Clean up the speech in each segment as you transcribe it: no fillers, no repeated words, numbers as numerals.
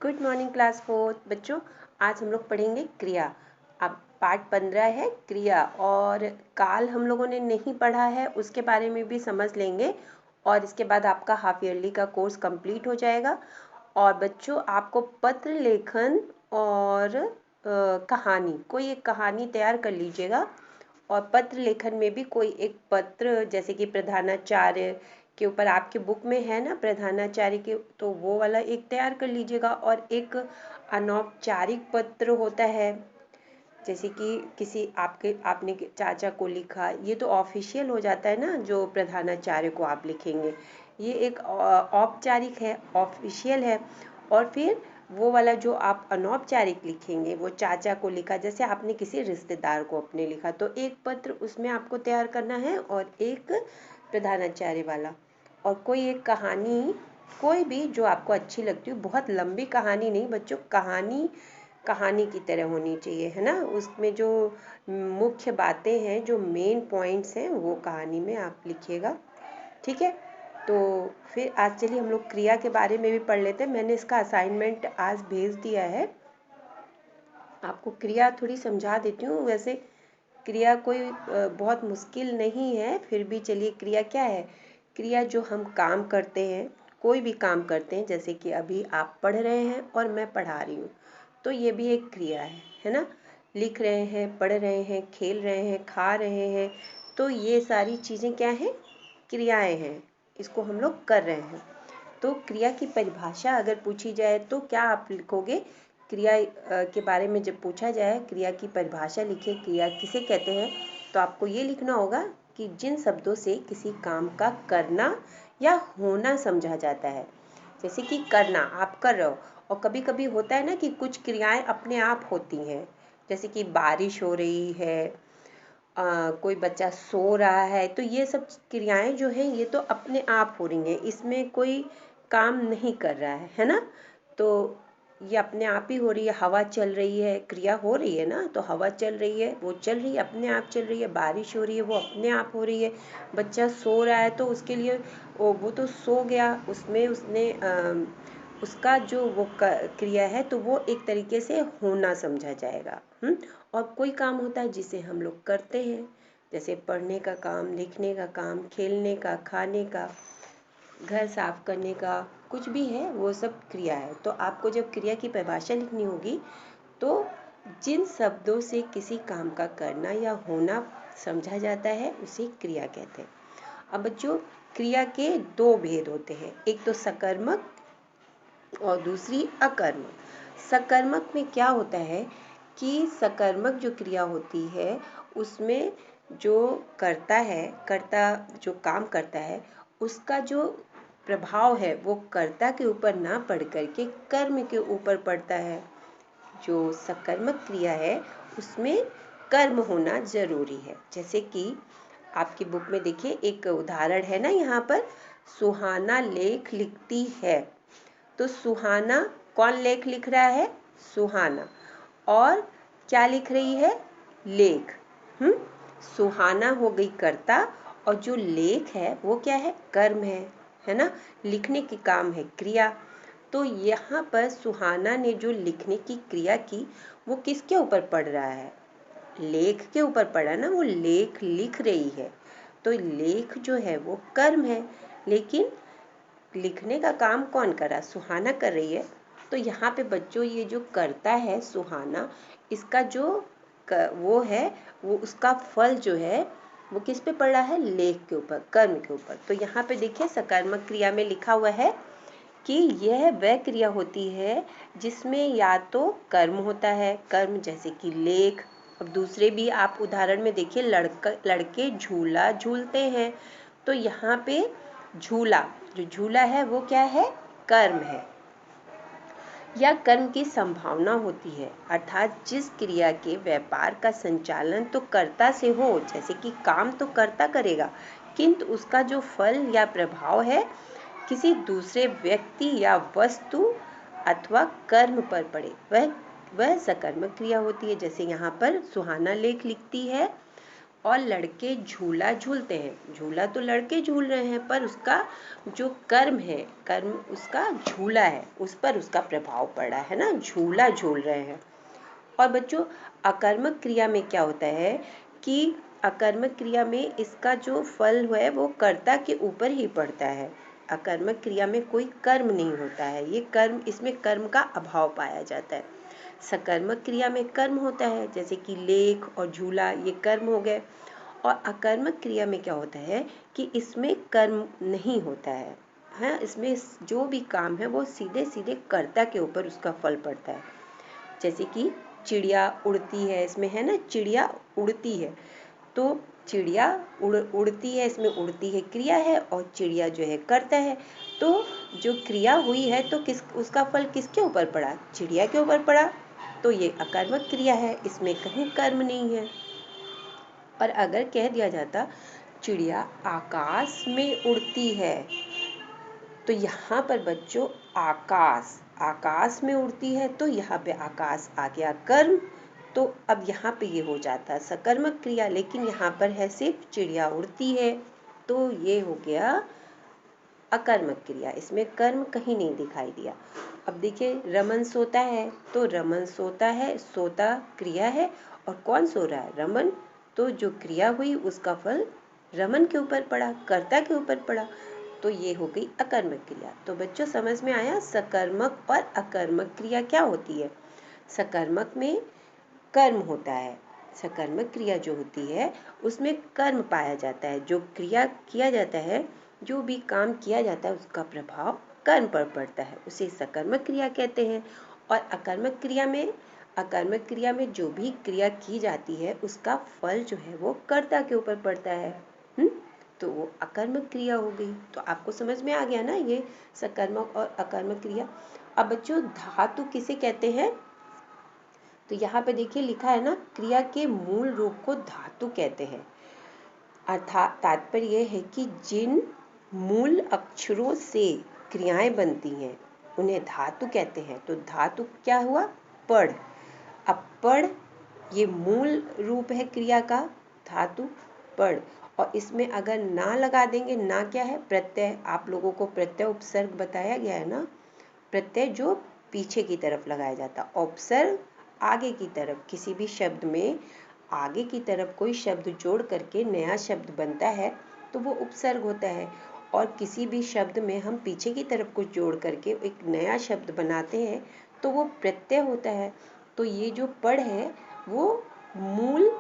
Good morning class 4 बच्चों। आज हम लोग पढ़ेंगे क्रिया। अब पार्ट 15 है क्रिया, और काल हम लोगों ने नहीं पढ़ा है, उसके बारे में भी समझ लेंगे और इसके बाद आपका हाफ ईयरली का कोर्स कंप्लीट हो जाएगा। और बच्चों आपको पत्र लेखन और कहानी, कोई एक कहानी तैयार कर लीजिएगा। और पत्र लेखन में भी कोई एक पत्र, जैसे कि प्रधानाचार्य के ऊपर आपके बुक में है ना प्रधानाचार्य के, तो वो वाला एक तैयार कर लीजिएगा। और एक अनौपचारिक पत्र होता है, जैसे कि किसी आपने चाचा को लिखा, ये तो ऑफिशियल हो जाता है ना। जो प्रधानाचार्य को आप लिखेंगे ये एक औपचारिक है, ऑफिशियल है। और फिर वो वाला जो आप अनौपचारिक लिखेंगे, वो चाचा को लिखा, जैसे आपने किसी रिश्तेदार को अपने लिखा, तो एक पत्र उसमें आपको तैयार करना है और एक प्रधानाचार्य वाला। और कोई एक कहानी, कोई भी जो आपको अच्छी लगती हो, बहुत लंबी कहानी नहीं बच्चों, कहानी कहानी की तरह होनी चाहिए, है ना। उसमें जो मुख्य बातें हैं, जो मेन पॉइंट्स हैं, वो कहानी में आप लिखिएगा, ठीक है। तो फिर आज चलिए हम लोग क्रिया के बारे में भी पढ़ लेते हैं। मैंने इसका असाइनमेंट आज भेज दिया है, आपको क्रिया थोड़ी समझा देती हूँ। वैसे क्रिया कोई बहुत मुश्किल नहीं है, फिर भी चलिए क्रिया क्या है। क्रिया जो हम काम करते हैं, कोई भी काम करते हैं, जैसे कि अभी आप पढ़ रहे हैं और मैं पढ़ा रही हूँ, तो ये भी एक क्रिया है ना। लिख रहे हैं, पढ़ रहे हैं, खेल रहे हैं, खा रहे हैं, तो ये सारी चीज़ें क्या हैं, क्रियाएं हैं, इसको हम लोग कर रहे हैं। तो क्रिया की परिभाषा अगर पूछी जाए तो क्या आप लिखोगे। क्रिया के बारे में जब पूछा जाए, क्रिया की परिभाषा लिखे, क्रिया किसे कहते हैं, तो आपको ये लिखना होगा कि जिन शब्दों से किसी काम का करना या होना समझा जाता है। जैसे कि करना, आप कर रहे हो, और कभी कभी होता है ना कि कुछ क्रियाएं अपने आप होती हैं, जैसे कि बारिश हो रही है, कोई बच्चा सो रहा है, तो ये सब क्रियाएं जो हैं ये तो अपने आप हो रही हैं, इसमें कोई काम नहीं कर रहा है ना। तो ये अपने आप ही हो रही है। हवा चल रही है, क्रिया हो रही है ना, तो हवा चल रही है, वो चल रही है, अपने आप चल रही है। बारिश हो रही है, वो अपने आप हो रही है। बच्चा सो रहा है, तो उसके लिए वो तो सो गया, उसमें उसने उसका जो वो क्रिया है, तो वो एक तरीके से होना समझा जाएगा। और कोई काम होता है जिसे हम लोग करते हैं, जैसे पढ़ने का काम, लिखने का काम, खेलने का, खाने का, घर साफ करने का, कुछ भी है, वो सब क्रिया है। तो आपको जब क्रिया की परिभाषा लिखनी होगी, तो जिन शब्दों से किसी काम का करना या होना समझा जाता है उसे क्रिया कहते हैं। अब बच्चों क्रिया के दो भेद होते हैं, एक तो सकर्मक और दूसरी अकर्मक। सकर्मक में क्या होता है कि सकर्मक जो क्रिया होती है उसमें जो कर्ता जो काम करता है, उसका जो प्रभाव है वो कर्ता के ऊपर ना पड़ करके कर्म के ऊपर पड़ता है। जो सकर्मक क्रिया है उसमें कर्म होना जरूरी है। जैसे कि आपकी बुक में देखिए एक उदाहरण है ना, यहाँ पर सुहाना लेख लिखती है, तो सुहाना, कौन लेख लिख रहा है, सुहाना, और क्या लिख रही है, लेख। सुहाना हो गई कर्ता, और जो लेख है वो क्या है, कर्म है ना, लिखने की काम है, क्रिया। तो यहाँ पर सुहाना ने जो लिखने की क्रिया की, वो किसके ऊपर पड़ रहा है, लेख के ऊपर पड़ा ना, वो लेख लिख रही है, तो लेख जो है वो कर्म है, लेकिन लिखने का काम कौन कर रहा है, सुहाना कर रही है। तो यहाँ पे बच्चों ये जो करता है सुहाना, इसका जो वो है, वो उसका फल जो है वो किस पे पड़ रहा है, लेख के ऊपर, कर्म के ऊपर। तो यहाँ पे देखिए सकर्मक क्रिया में लिखा हुआ है कि यह वह क्रिया होती है जिसमें या तो कर्म होता है, कर्म जैसे कि लेख। अब दूसरे भी आप उदाहरण में देखिए, लड़के झूला झूलते हैं, तो यहाँ पे झूला, जो झूला है वो क्या है, कर्म है, या कर्म की संभावना होती है, अर्थात जिस क्रिया के व्यापार का संचालन तो कर्ता से हो, जैसे कि काम तो कर्ता करेगा, किंतु उसका जो फल या प्रभाव है किसी दूसरे व्यक्ति या वस्तु अथवा कर्म पर पड़े, वह सकर्मक क्रिया होती है। जैसे यहाँ पर सुहाना लेख लिखती है, और लड़के झूला झूलते हैं। झूला तो लड़के झूल रहे हैं, पर उसका जो कर्म है, कर्म उसका झूला है, उस पर उसका प्रभाव पड़ा है ना, झूला झूल रहे हैं। और बच्चों अकर्मक क्रिया में क्या होता है कि अकर्मक क्रिया में इसका जो फल है वो कर्ता के ऊपर ही पड़ता है। अकर्मक क्रिया में कोई कर्म नहीं होता है, ये कर्म, इसमें कर्म का अभाव पाया जाता है। सकर्मक क्रिया में कर्म होता है, जैसे कि लेख और झूला, ये कर्म हो गए। और अकर्मक क्रिया में क्या होता है कि इसमें कर्म नहीं होता है, हाँ, इसमें जो भी काम है वो सीधे सीधे कर्ता के ऊपर उसका फल पड़ता है। जैसे कि चिड़िया उड़ती है, इसमें है ना, चिड़िया उड़ती है, तो चिड़िया उड़ती है, इसमें उड़ती है क्रिया है और चिड़िया जो है करता है। तो जो क्रिया हुई है तो उसका फल किसके ऊपर पड़ा, चिड़िया के ऊपर पड़ा, तो ये अकर्मक क्रिया है, इसमें कहीं कर्म नहीं है। और अगर कह दिया जाता चिड़िया आकाश में उड़ती है, तो यहाँ पर बच्चों आकाश में उड़ती है, तो यहाँ पे आकाश आ गया कर्म, तो अब यहाँ पे ये हो जाता है सकर्मक क्रिया, लेकिन यहाँ पर है सिर्फ चिड़िया उड़ती है, तो ये हो गया अकर्मक क्रिया, इसमें कर्म कहीं नहीं दिखाई दिया। अब देखिए रमन सोता है, तो रमन सोता है, सोता क्रिया है, और कौन सो रहा है, रमन, तो जो क्रिया हुई उसका फल रमन के ऊपर पड़ा, कर्ता के ऊपर पड़ा, तो ये हो गई अकर्मक क्रिया। तो बच्चों समझ में आया सकर्मक और अकर्मक क्रिया क्या होती है। सकर्मक में कर्म होता है, सकर्मक क्रिया जो होती है उसमें कर्म पाया जाता है, जो क्रिया किया जाता है, जो भी काम किया जाता है उसका प्रभाव कर्म पर पड़ता है, उसे सकर्मक क्रिया कहते हैं। और अकर्मक क्रिया में जो भी क्रिया की जाती है उसका फल जो है वो कर्ता के ऊपर पड़ता है, तो वो अकर्मक क्रिया हो गई। तो आपको समझ में आ गया ना ये सकर्मक और अकर्मक क्रिया। अब बच्चों धातु किसे कहते हैं, तो यहाँ पे देखिए लिखा है ना, क्रिया के मूल रूप को धातु कहते हैं। अर्थात तात्पर्य यह है कि जिन मूल अक्षरों से क्रियाएं बनती हैं उन्हें धातु कहते हैं। तो धातु क्या हुआ, पढ़। अब पढ़ ये मूल रूप है क्रिया का, धातु पढ़, और इसमें अगर ना लगा देंगे, ना क्या है, प्रत्यय, आप लोगों को प्रत्यय उपसर्ग बताया गया है ना, प्रत्यय जो पीछे की तरफ लगाया जाता, उपसर्ग आगे की तरफ, किसी भी शब्द में आगे की तरफ कोई शब्द जोड़ करके नया शब्द बनता है तो वो उपसर्ग होता है, और किसी भी शब्द में हम पीछे की तरफ कुछ जोड़ करके एक नया शब्द बनाते हैं तो वो प्रत्यय होता है। तो ये जो पढ़ है वो मूल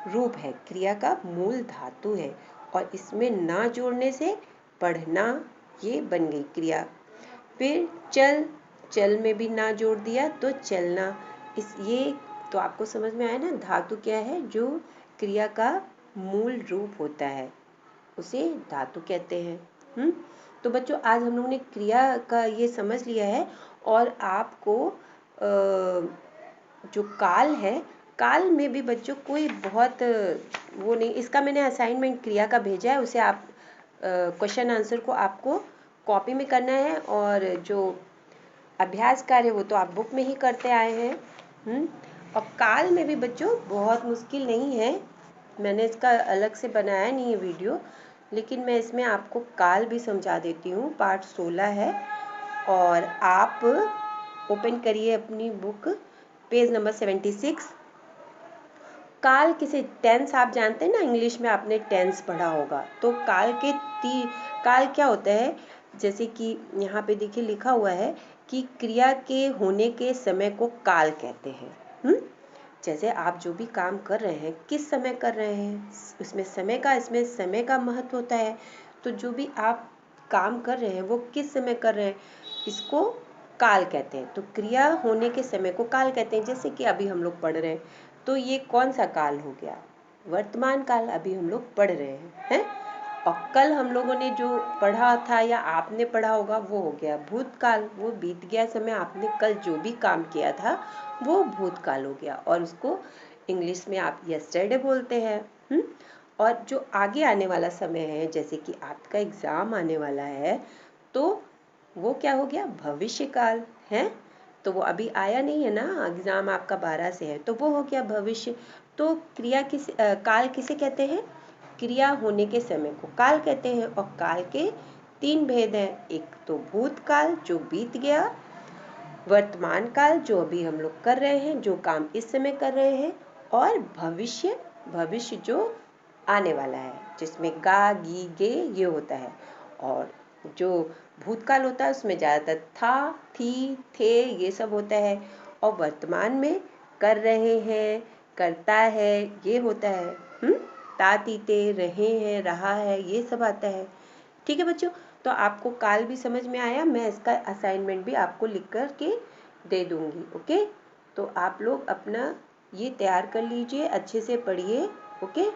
रूप है, क्रिया का मूल धातु है, और इसमें ना जोड़ने से पढ़ना ये बन गई क्रिया। फिर चल, चल में भी ना जोड़ दिया तो चलना, इस ये तो आपको समझ में आया ना, धातु क्या है, जो क्रिया का मूल रूप होता है उसे धातु कहते हैं। तो बच्चों आज हम लोगों ने क्रिया का ये समझ लिया है, और आपको जो काल है, काल में भी बच्चों कोई बहुत वो नहीं, इसका मैंने असाइनमेंट क्रिया का भेजा है, उसे आप क्वेश्चन आंसर को आपको कॉपी में करना है, और जो अभ्यास कार्य वो तो आप बुक में ही करते आए हैं। और काल में भी बच्चों बहुत मुश्किल नहीं है, मैंने इसका अलग से बनाया नहीं है वीडियो, लेकिन मैं इसमें आपको काल भी समझा देती हूँ। पार्ट 16 है, और आप ओपन करिए अपनी बुक, पेज नंबर 76। काल किसे, टेंस आप जानते हैं ना, इंग्लिश में आपने टेंस पढ़ा होगा, तो काल क्या होता है, जैसे कि यहाँ पे देखिए लिखा हुआ है कि क्रिया के होने के समय को काल कहते हैं। जैसे आप जो भी काम कर रहे हैं किस समय कर रहे हैं, इसमें समय का महत्व होता है, तो जो भी आप काम कर रहे हैं वो किस समय कर रहे हैं, इसको काल कहते हैं। तो क्रिया होने के समय को काल कहते हैं। जैसे कि अभी हम लोग पढ़ रहे हैं, तो ये कौन सा काल हो गया, वर्तमान काल, अभी हम लोग पढ़ रहे हैं। और कल हम लोगों ने जो पढ़ा था या आपने पढ़ा होगा वो हो गया भूतकाल, वो बीत गया समय, आपने कल जो भी काम किया था वो भूतकाल हो गया, और उसको इंग्लिश में आप यस्टरडे बोलते हैं। और जो आगे आने वाला समय है, जैसे कि आपका एग्जाम आने वाला है, तो वो क्या हो गया, भविष्य काल है। तो वो अभी आया नहीं है ना, एग्जाम आपका 12 से है, तो वो हो गया भविष्य। तो क्रिया काल किसे कहते हैं? क्रिया होने के समय को काल कहते हैं। और काल के 3 भेद हैं, एक तो भूतकाल जो बीत गया, वर्तमान काल जो अभी हम लोग कर रहे हैं, जो काम इस समय कर रहे हैं, और भविष्य, भविष्य जो आने वाला है, जिसमें गा गी गे ये होता है। और जो भूतकाल होता है उसमें ज़्यादातर था, थी, थे ये सब होता है। और वर्तमान में कर रहे हैं, करता है ये होता है। ता ती ते, रहे हैं, रहा है, ये सब आता है। ठीक है बच्चों, तो आपको काल भी समझ में आया। मैं इसका असाइनमेंट भी आपको लिख कर के दे दूंगी। ओके, तो आप लोग अपना ये तैयार कर लीजिए, अच्छे से पढ़िए। ओके।